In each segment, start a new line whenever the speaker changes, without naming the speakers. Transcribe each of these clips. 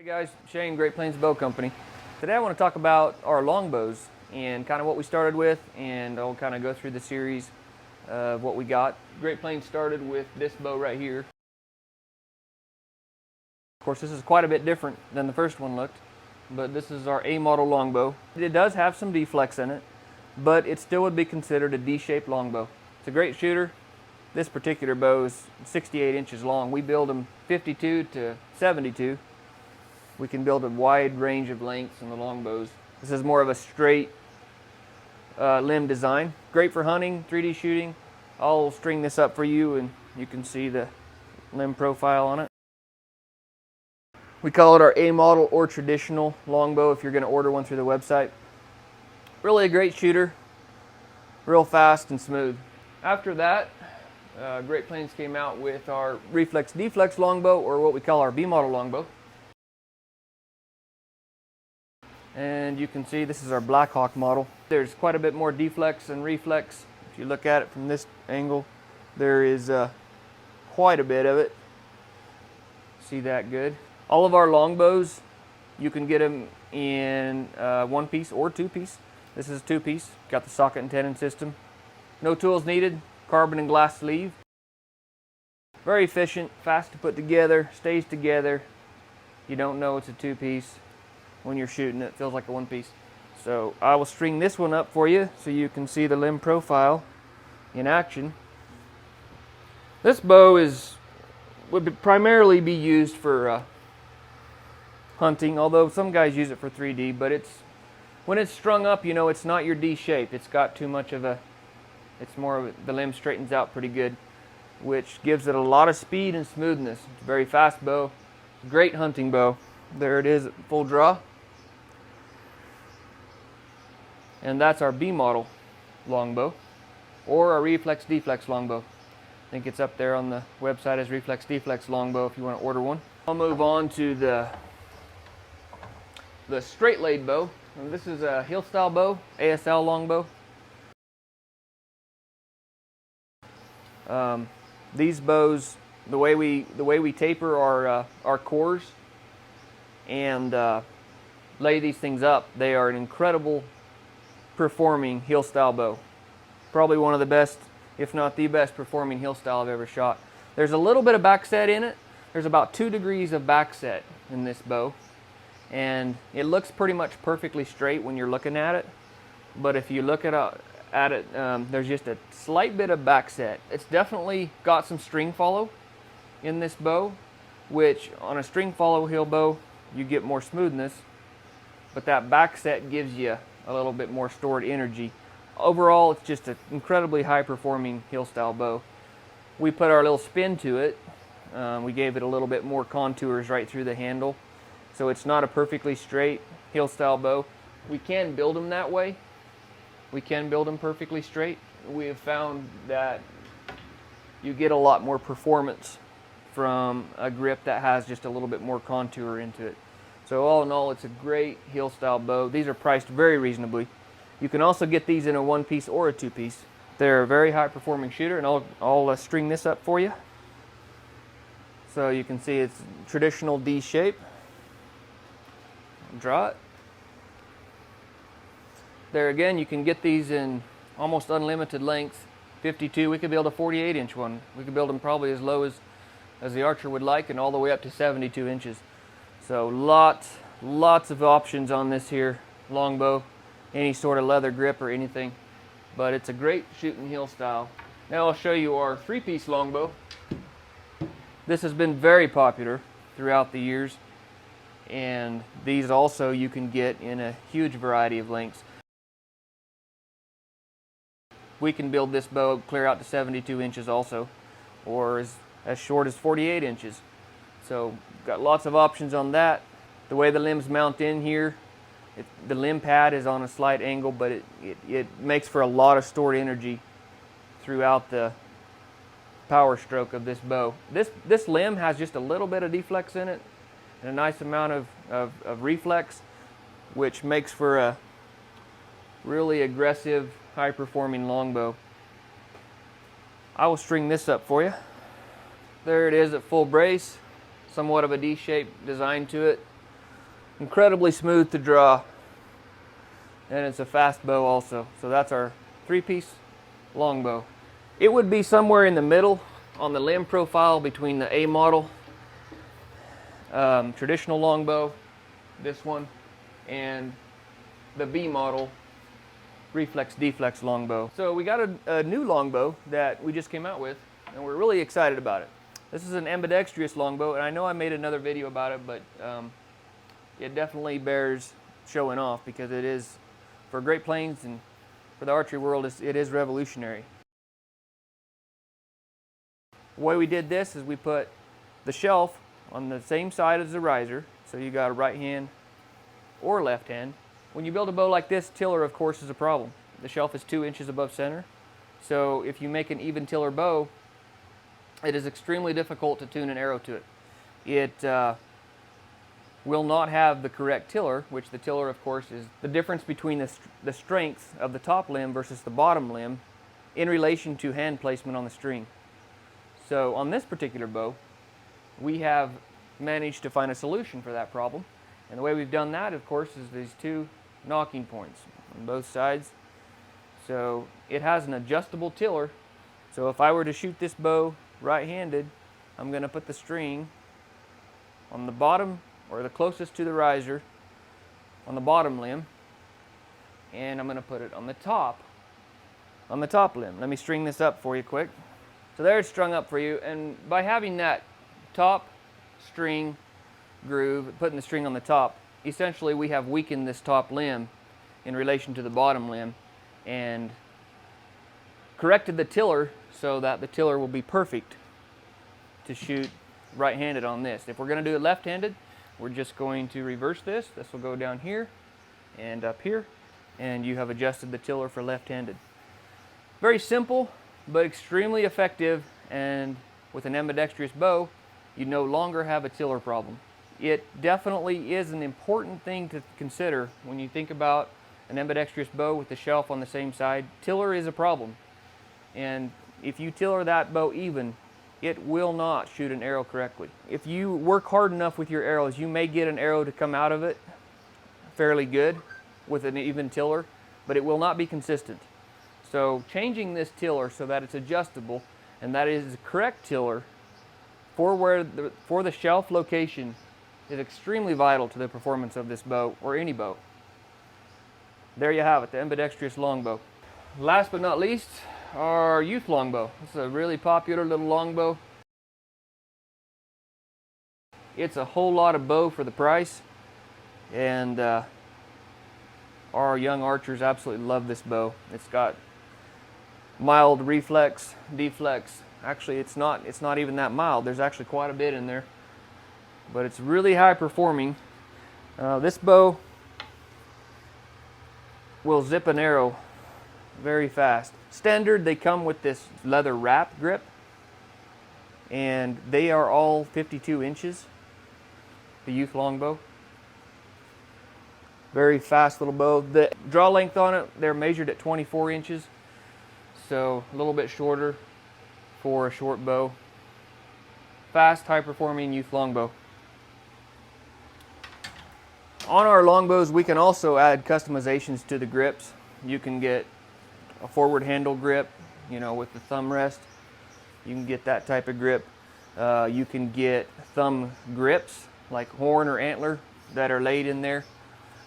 Hey guys, Shane, Great Plains Bow Company. Today I want to talk about our longbows and kind of what we started with, and I'll kind of go through the series of what we got. Great Plains started with this bow right here. Of course, this is quite a bit different than the first one looked, but this is our A model longbow. It does have some deflex in it, but it still would be considered a D-shaped longbow. It's a great shooter. This particular bow is 68 inches long. We build them 52 to 72. We can build a wide range of lengths in the longbows. This is more of a straight limb design. Great for hunting, 3D shooting. I'll string this up for you and you can see the limb profile on it. We call it our A model or traditional longbow if you're going to order one through the website. Really a great shooter, real fast and smooth. After that, Great Plains came out with our Reflex-Deflex longbow, or what we call our B model longbow. And you can see this is our Blackhawk model. There's quite a bit more deflex and reflex. If you look at it from this angle, there is quite a bit of it. See that good? All of our longbows, you can get them in one piece or two piece. This is two piece. Got the socket and tenon system. No tools needed. Carbon and glass sleeve. Very efficient, fast to put together, stays together. You don't know it's a two piece. When you're shooting, it feels like a one piece. So I will string this one up for you so you can see the limb profile in action. This bow would primarily be used for hunting, although some guys use it for 3D, but when it's strung up, you know, it's not your D shape. It's got too much of it's more of the limb straightens out pretty good, which gives it a lot of speed and smoothness. It's a very fast bow, great hunting bow. There it is at full draw. And that's our B model longbow, or our Reflex-Deflex longbow. I think it's up there on the website as Reflex-Deflex longbow if you want to order one. I'll move on to the straight laid bow. And this is a heel style bow, ASL longbow. These bows, the way we taper our cores and lay these things up, they are an incredible performing heel style bow. Probably one of the best, if not the best performing heel style I've ever shot. There's a little bit of backset in it. There's about 2 degrees of backset in this bow, and it looks pretty much perfectly straight when you're looking at it, but if you look at it, there's just a slight bit of backset. It's definitely got some string follow in this bow, which on a string follow heel bow you get more smoothness, but that backset gives you a little bit more stored energy. Overall, it's just an incredibly high performing heel style bow. We put our little spin to it. We gave it a little bit more contours right through the handle, so it's not a perfectly straight heel style bow. We can build them that way. We can build them perfectly straight. We have found that you get a lot more performance from a grip that has just a little bit more contour into it. So all in all, it's a great heel style bow. These are priced very reasonably. You can also get these in a one piece or a two piece. They're a very high performing shooter, and I'll string this up for you. So you can see it's traditional D shape. Draw it. There again, you can get these in almost unlimited lengths. 52, we could build a 48 inch one. We could build them probably as low as the archer would like, and all the way up to 72 inches. So lots of options on this here longbow, any sort of leather grip or anything, but it's a great shooting heel style. Now I'll show you our 3-piece longbow. This has been very popular throughout the years, and these also you can get in a huge variety of lengths. We can build this bow clear out to 72 inches also, or as short as 48 inches. So got lots of options on that. The way the limbs mount in here, the limb pad is on a slight angle, but it makes for a lot of stored energy throughout the power stroke of this bow. This limb has just a little bit of deflex in it and a nice amount of reflex, which makes for a really aggressive, high-performing longbow. I will string this up for you. There it is at full brace. Somewhat of a D-shaped design to it. incredibly smooth to draw, and it's a fast bow also. So that's our 3-piece longbow. It would be somewhere in the middle on the limb profile between the A model traditional longbow, this one, and the B model Reflex-Deflex longbow. So we got a new longbow that we just came out with, and we're really excited about it. This is an ambidextrous longbow, and I know I made another video about it, but it definitely bears showing off because it is, for Great Plains and for the archery world, it is revolutionary. The way we did this is we put the shelf on the same side as the riser, so you got a right hand or left hand. When you build a bow like this, tiller of course is a problem. The shelf is 2 inches above center, so if you make an even tiller bow, it is extremely difficult to tune an arrow to it. It will not have the correct tiller, which the tiller of course is the difference between the strength of the top limb versus the bottom limb in relation to hand placement on the string. So on this particular bow, we have managed to find a solution for that problem. And the way we've done that, of course, is these 2 nocking points on both sides. So it has an adjustable tiller. So if I were to shoot this bow right-handed, I'm going to put the string on the bottom, or the closest to the riser, on the bottom limb, and I'm going to put it on the top limb. Let me string this up for you quick. So there it's strung up for you, and by having that top string groove, putting the string on the top, essentially we have weakened this top limb in relation to the bottom limb and corrected the tiller so that the tiller will be perfect to shoot right-handed on this. If we're going to do it left-handed, we're just going to reverse this. This will go down here and up here, and you have adjusted the tiller for left-handed. Very simple, but extremely effective, and with an ambidextrous bow, you no longer have a tiller problem. It definitely is an important thing to consider when you think about an ambidextrous bow with the shelf on the same side. Tiller is a problem, and if you tiller that bow even, it will not shoot an arrow correctly. If you work hard enough with your arrows, you may get an arrow to come out of it fairly good with an even tiller, but it will not be consistent. So changing this tiller so that it's adjustable and that is the correct tiller for the shelf location is extremely vital to the performance of this bow, or any bow. There you have it, the ambidextrous longbow. Last but not least, our youth longbow. This is a really popular little longbow. It's a whole lot of bow for the price, and our young archers absolutely love this bow. It's got mild reflex, deflex. Actually, it's not even that mild. There's actually quite a bit in there, but it's really high performing. This bow will zip an arrow very fast. Standard, they come with this leather wrap grip, and they are all 52 inches, the youth longbow. Very fast little bow. The draw length on it, they're measured at 24 inches, so a little bit shorter for a short bow. Fast, high-performing youth longbow. On our longbows, we can also add customizations to the grips. You can get a forward handle grip, with the thumb rest. You can get that type of grip. You can get thumb grips, like horn or antler, that are laid in there.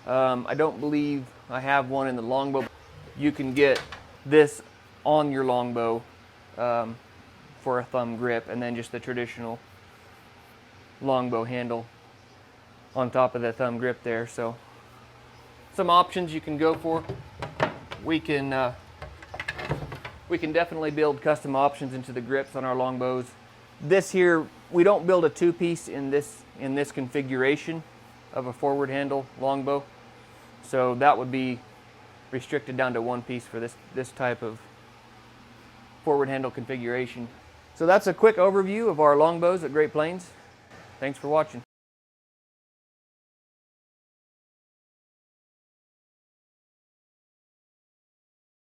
I don't believe I have one in the longbow. You can get this on your longbow for a thumb grip, and then just the traditional longbow handle on top of the thumb grip there. So some options you can go for. We can definitely build custom options into the grips on our longbows. This here, we don't build a 2-piece in this configuration of a forward handle longbow, so that would be restricted down to 1 piece for this type of forward handle configuration. So that's a quick overview of our longbows at Great Plains. Thanks for watching.